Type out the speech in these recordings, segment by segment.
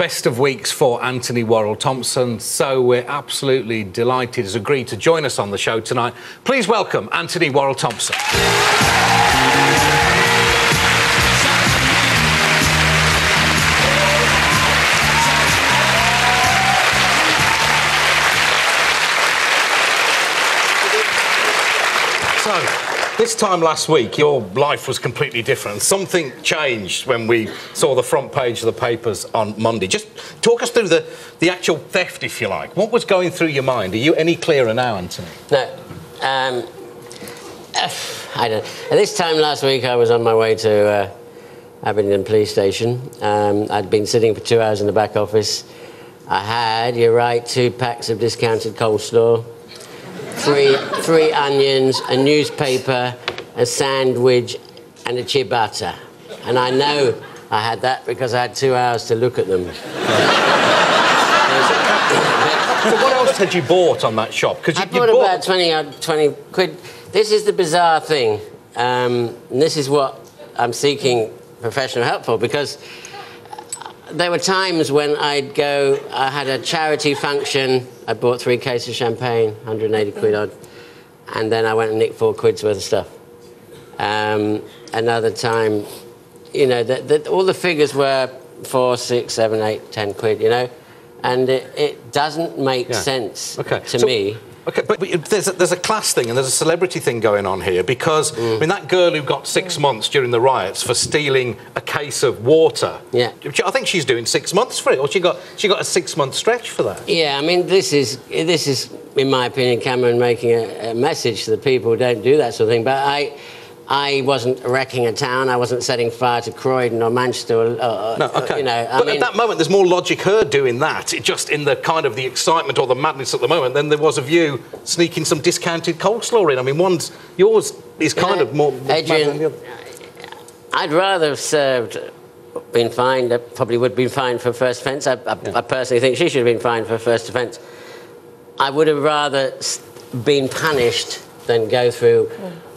best of weeks for Antony Worrall Thompson, so we're absolutely delighted he's agreed to join us on the show tonight. Please welcome Antony Worrall Thompson. So, this time last week, your life was completely different. Something changed when we saw the front page of the papers on Monday. Just talk us through the actual theft, if you like. What was going through your mind? Are you any clearer now, Antony? No. I don't. At this time last week, I was on my way to Abingdon Police Station. I'd been sitting for 2 hours in the back office. I had, you're right, 2 packs of discounted coleslaw. Three onions, a newspaper, a sandwich, and a ciabatta. And I know I had that because I had 2 hours to look at them. So what else had you bought on that shop? I bought about 20 quid. This is the bizarre thing. And this is what I'm seeking professional help for, because there were times when I'd go, I had a charity function, I bought 3 cases of champagne, 180 quid odd, and then I went and nicked 4 quid's worth of stuff. Another time, you know, all the figures were 4, 6, 7, 8, 10 quid, you know, and it doesn't make sense to me. OK, but there's a class thing and there's a celebrity thing going on here, because, I mean, that girl who got 6 months during the riots for stealing a case of water, I think she's doing 6 months for it, or she got a 6-month stretch for that. Yeah, I mean, this is, in my opinion, Cameron making a message to the people who don't do that sort of thing, but I wasn't wrecking a town. I wasn't setting fire to Croydon or Manchester. You know, but at that moment, there's more logic her doing that. It just in the kind of the excitement or the madness at the moment than there was of you sneaking some discounted coleslaw in. I mean, yours is kind of more. Adrian, I'd rather have served, been fined. Probably would have been fined for first offence. I personally think she should have been fined for first offence. I would have rather been punished than go through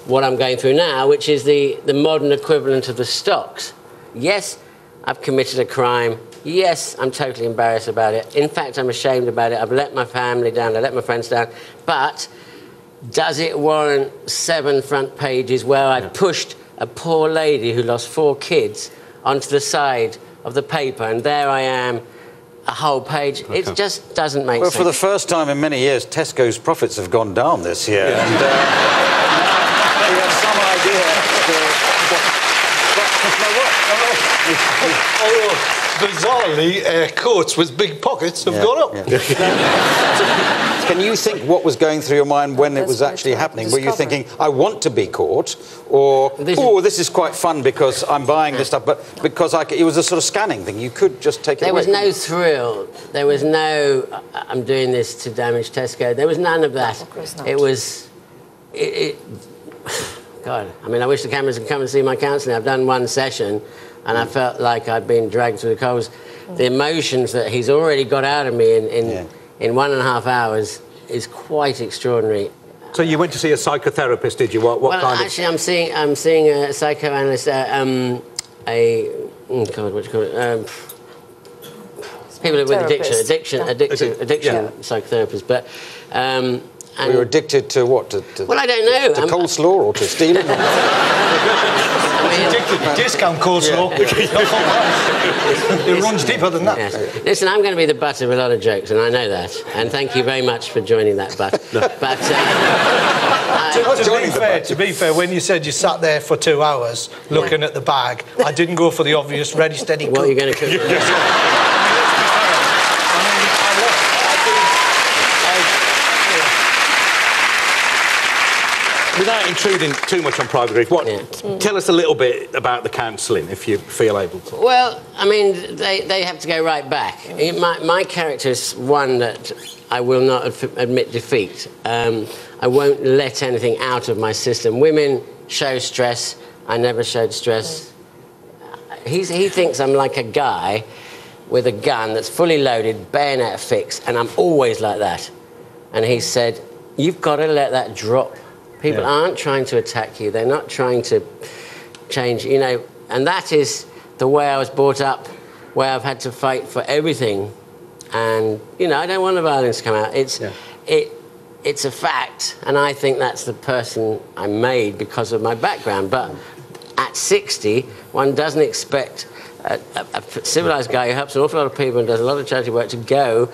what I'm going through now, which is the modern equivalent of the stocks. Yes, I've committed a crime. Yes, I'm totally embarrassed about it. In fact, I'm ashamed about it. I've let my family down. I let my friends down. But does it warrant 7 front pages where I pushed a poor lady who lost 4 kids onto the side of the paper, and there I am, a whole page? It just doesn't make sense. Well, for the first time in many years, Tesco's profits have gone down this year. And, we have some idea. Bizarrely, coats with big pockets have gone up. Can you think what was going through your mind when it was actually happening? Were you thinking, I want to be caught, or, oh, this is quite fun because I'm buying this stuff, but because it was a sort of scanning thing, you could just take it away? There was no thrill. There was no, I'm doing this to damage Tesco. There was none of that. It was... God, I mean, I wish the cameras could come and see my counselling. I've done 1 session, and I felt like I'd been dragged through the coals. The emotions that he's already got out of me in 1.5 hours is quite extraordinary. So you went to see a psychotherapist, did you? What kind of... Actually, I'm seeing a psychoanalyst, God, what do you call it? People with addiction psychotherapists, but... And you're addicted to what? Well, I don't know. To coleslaw or to stealing? Addicted to discount coleslaw. It runs deeper than that. Yes. Listen, I'm going to be the butt of a lot of jokes, and I know that. And thank you very much for joining that butt. But to be fair, when you said you sat there for 2 hours looking at the bag, I didn't go for the obvious ready, steady cook. What are you going to cook? Without intruding too much on private grief, tell us a little bit about the counselling, if you feel able to. Well, I mean, they have to go right back. My character is one that I will not admit defeat. I won't let anything out of my system. Women show stress. I never showed stress. He thinks I'm like a guy with a gun that's fully loaded, bayonet fixed, and I'm always like that. And he said, you've got to let that drop. People aren't trying to attack you. They're not trying to change, you know. And that is the way I was brought up where I've had to fight for everything, and you know, I don't want the violence to come out. It's a fact, and I think that's the person I'm made because of my background. But at 60, one doesn't expect a civilised guy who helps an awful lot of people and does a lot of charity work to go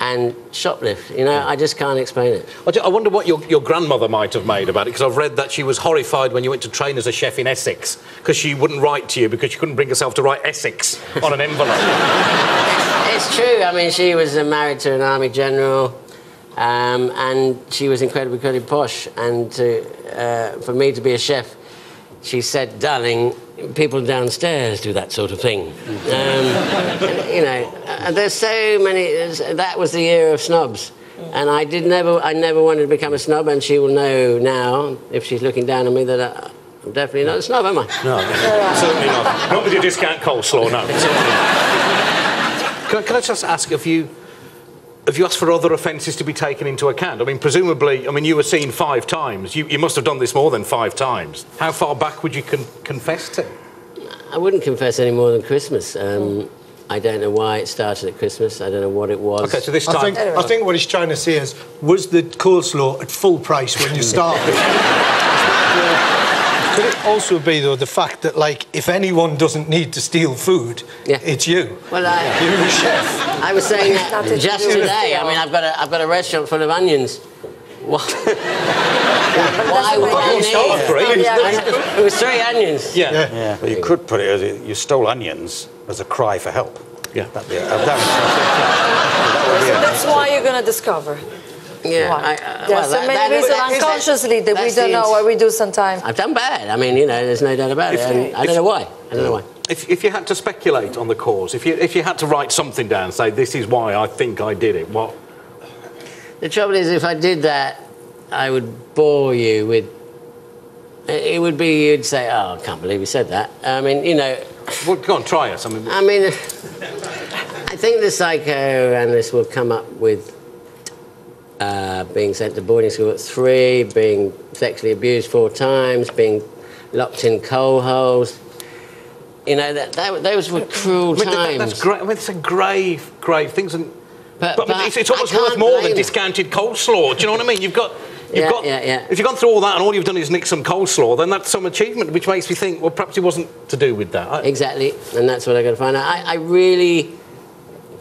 and shoplift. You know, I just can't explain it. I wonder what your grandmother might have made about it, because I've read that she was horrified when you went to train as a chef in Essex, because she wouldn't write to you because she couldn't bring herself to write Essex on an envelope. It's true. I mean, she was married to an army general, and she was incredibly posh. And for me to be a chef, she said, darling, people downstairs do that sort of thing. You know, there's so many. That was the era of snobs, and I never wanted to become a snob. And she will know now, if she's looking down on me, that I'm definitely not a snob, am I? No, certainly not. Not with your discount coleslaw, no. Can I just ask, have you asked for other offences to be taken into account? I mean, presumably, you were seen 5 times. You must have done this more than 5 times. How far back would you confess to? I wouldn't confess any more than Christmas. I don't know why it started at Christmas. I don't know what it was. OK, so this time... I think what he's trying to say is, was the coleslaw at full price when you started? Could it also be, though, the fact that, like, if anyone doesn't need to steal food, it's you? Well, you're the chef. I was saying that just today. I mean, I've got a restaurant full of onions. Why would I need? It was 3 onions. Yeah. Well, you could put it as you stole onions as a cry for help. Yeah. That's why you're going to discover. Yeah, there's so many reasons unconsciously that we don't know what we do sometimes. I've done bad. I mean, you know, there's no doubt about it. And I don't know why. I don't know why. If you had to speculate on the cause, if you had to write something down and say, this is why I think I did it, what? The trouble is, if I did that, I would bore you with... It would be, you'd say, oh, I can't believe you said that. I mean, you know... Well, go on, try it. I mean, I think the psychoanalyst will come up with being sent to boarding school at 3, being sexually abused 4 times, being locked in coal holes. You know, those were cruel times. That's great. I mean, it's a grave things. But it's almost worth more than discounted coleslaw. Do you know what I mean? If you've gone through all that and all you've done is nick some coleslaw, then that's some achievement, which makes me think, well, perhaps it wasn't to do with that. Exactly, and that's what I've got to find out. I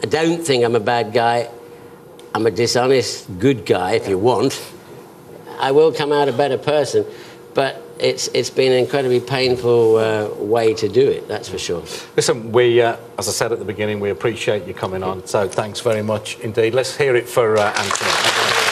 don't think I'm a bad guy. I'm a dishonest good guy, if you want. I will come out a better person, but it's been an incredibly painful way to do it, that's for sure. Listen, we, as I said at the beginning, we appreciate you coming on, so thanks very much indeed. Let's hear it for Antony.